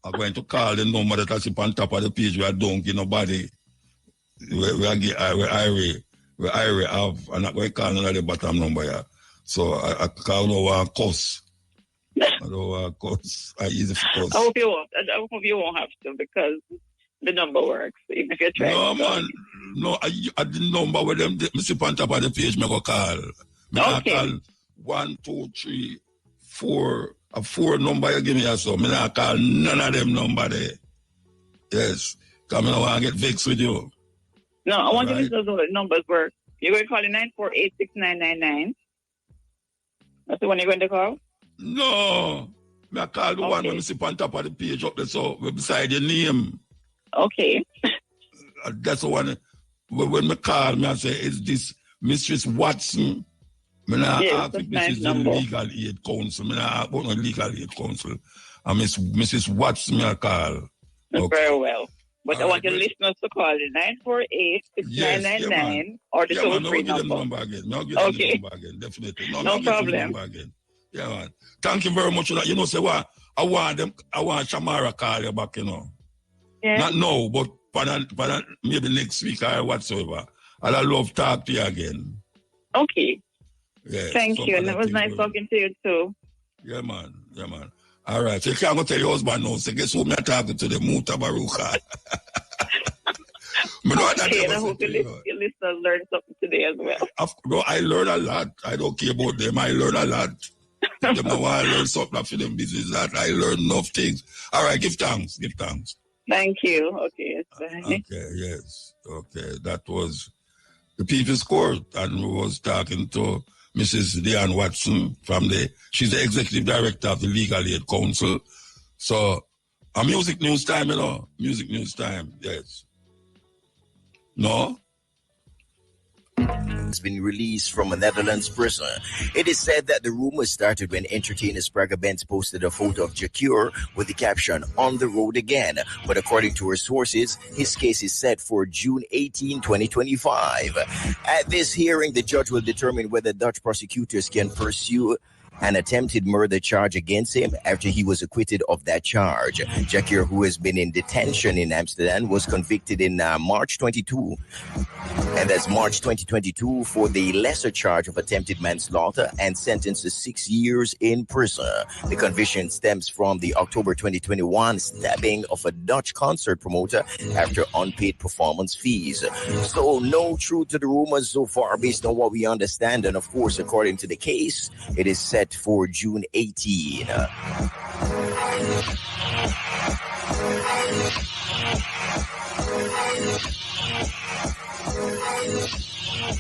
I'm going to call the number that I see on top of the page where I don't give nobody. Where I have. I'm not going to call none of the bottom number here. So I call no one cuss. I don't want to cuss. I easy for cuss. I hope you won't have to because the number works, even if you're trying. No, man. No, I the number where them see on top of the page, I go call. I call 1, 2, 3, 4. A 4 number you give me so. I not call none of them number there. Yes. Because I don't want to get vexed with you. No, I want to listen to the numbers work. You're going to call it 948-6999. That's the one you're going to call? No. I call the one when I see on top of the page up there, so beside your name. Okay. That's the one. When I call, I say, is this Mistress Watson? I ask if this is the Legal Aid Council. I ask about the Legal Aid Council. And Mrs. Watson, I call. Okay. Very well. But I want your listeners to call the 948-6999 or the toll-free number. The number again. No, give them the number again. Definitely. No problem. The number again. Yeah, man. Thank you very much for that. You know, say what? I want Shamara call you back, you know. Yeah. Not now, but maybe next week or whatsoever. And I love talk to you again. Okay. Yes, Thank you. And it was nice talking to you too. Yeah, man. All right. So you can't go tell your husband now. So guess who I'm talking to? The Mutabaruka. Okay, and I hope your listeners learned something today as well. Bro, I learn a lot. I don't care about them. I learn a lot. If them know I learn something for them business that I learn enough things. All right, give thanks. Thank you. Okay, bye. Okay, yes. Okay, that was the People's Court, and we was talking to Mrs. Diane Watson she's the executive director of the Legal Aid Council. So, a music news time, you know. Music news time, yes. No? Has been released from a Netherlands prison. It is said that the rumors started when entertainer Sprague Benz posted a photo of Jacure with the caption, "On the road again." But according to her sources, his case is set for June 18, 2025. At this hearing, the judge will determine whether Dutch prosecutors can pursue an attempted murder charge against him after he was acquitted of that charge. Jacure, who has been in detention in Amsterdam, was convicted in March 2022 for the lesser charge of attempted manslaughter and sentenced to 6 years in prison. The conviction stems from the October 2021 stabbing of a Dutch concert promoter after unpaid performance fees. So no truth to the rumors so far based on what we understand, and of course according to the case, it is set for June 18.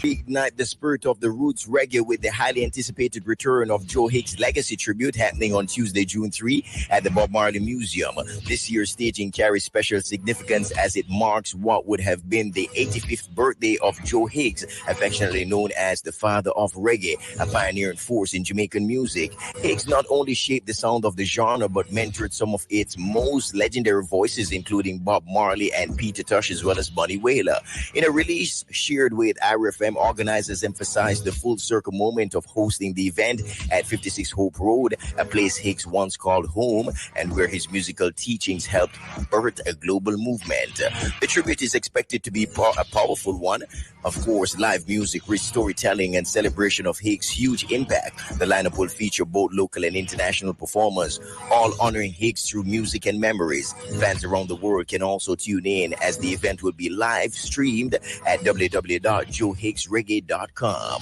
Reignite the spirit of the roots reggae with the highly anticipated return of Joe Hicks Legacy Tribute happening on Tuesday, June 3 at the Bob Marley Museum. This year's staging carries special significance as it marks what would have been the 85th birthday of Joe Hicks, affectionately known as the father of reggae, a pioneering force in Jamaican music. Hicks not only shaped the sound of the genre, but mentored some of its most legendary voices, including Bob Marley and Peter Tosh, as well as Bunny Wailer. In a release shared with IRFM, organizers emphasized the full circle moment of hosting the event at 56 Hope Road, a place Hicks once called home and where his musical teachings helped birth a global movement. The tribute is expected to be a powerful one. Of course, live music, rich storytelling, and celebration of Hicks' huge impact. The lineup will feature both local and international performers, all honoring Hicks through music and memories. Fans around the world can also tune in as the event will be live streamed at www.joehicksreggae.com.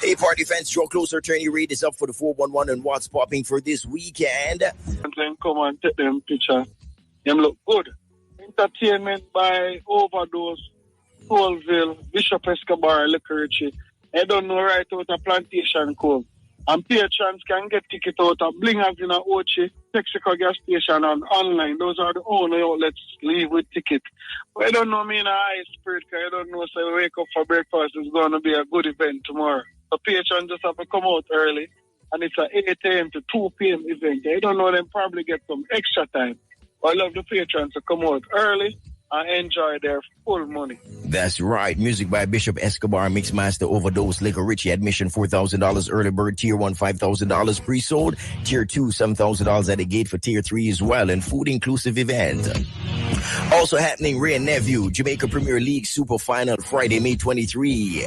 Hey, party fans, draw closer. Attorney Reid is up for the 411 and what's popping for this weekend. And then come and take them picture. Them look good. Entertainment by Overdose, Colville, Bishop Escobar, Licorice. I don't know right out of Plantation Cove. And patrons can get ticket out of Blingers in a Ochi, Texaco gas station and online. Those are the only outlets leave with ticket. But I don't know me in a high spirit because I don't know so I wake up for breakfast. It's going to be a good event tomorrow. The patrons just have to come out early. And it's an 8 a.m. to 2 p.m. event. I don't know, them probably get some extra time. But I love the patrons to come out early and enjoy their full money. That's right. Music by Bishop Escobar, Mixmaster, Overdose, Licorice. Admission $4,000 early bird. Tier 1 $5,000 pre-sold. Tier 2 $7,000 at the gate for Tier 3 as well, and food inclusive event. Also happening, Ray and Nephew, Jamaica Premier League Super Final, Friday, May 23.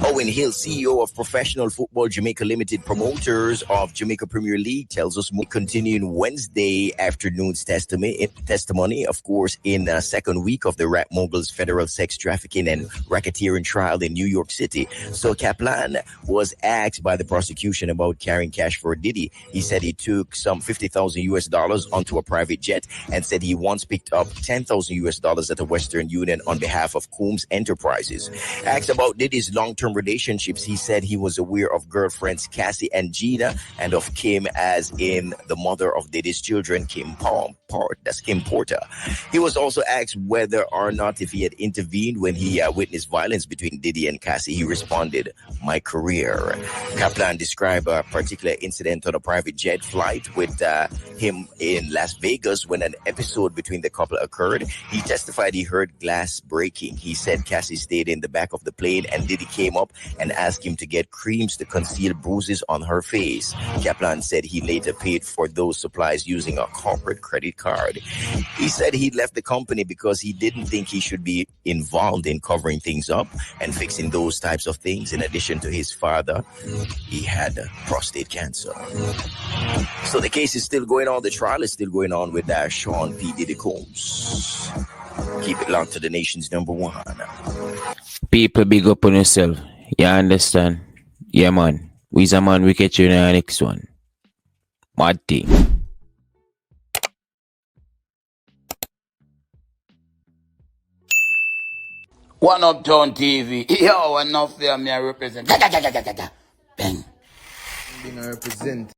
Owen Hill, CEO of Professional Football Jamaica Limited, promoters of Jamaica Premier League, tells us more. Continuing Wednesday afternoon's testimony, of course, in the second week of the Rap Moguls Federal Sex Trafficking and Racketeering trial in New York City. So Kaplan was asked by the prosecution about carrying cash for Diddy. He said he took some $50,000 onto a private jet and said he once picked up $10,000 at the Western Union on behalf of Coombs Enterprises. Asked about Diddy's long-term relationships, he said he was aware of girlfriends Cassie and Gina and of Kim, as in the mother of Diddy's children, Kim Porter. He was also asked whether or not if he had intervened when he witnessed violence between Diddy and Cassie, he responded, "My career." Kaplan described a particular incident on a private jet flight with him in Las Vegas when an episode between the couple occurred. He testified he heard glass breaking. He said Cassie stayed in the back of the plane and Diddy came up and asked him to get creams to conceal bruises on her face. Kaplan said he later paid for those supplies using a corporate credit card. He said he left the company because he didn't think he should be involved in covering things up and fixing those types of things. In addition to his father, he had prostate cancer. So the case is still going on. The trial is still going on with Sean P. Diddy Combs. Keep it locked to the nation's number one. People, big up on yourself. You understand? Yeah, man. We's a man, we catch you in the next one. Mad thing. One Uptown TV. Yo, enough there, me I represent. Bang. Represent.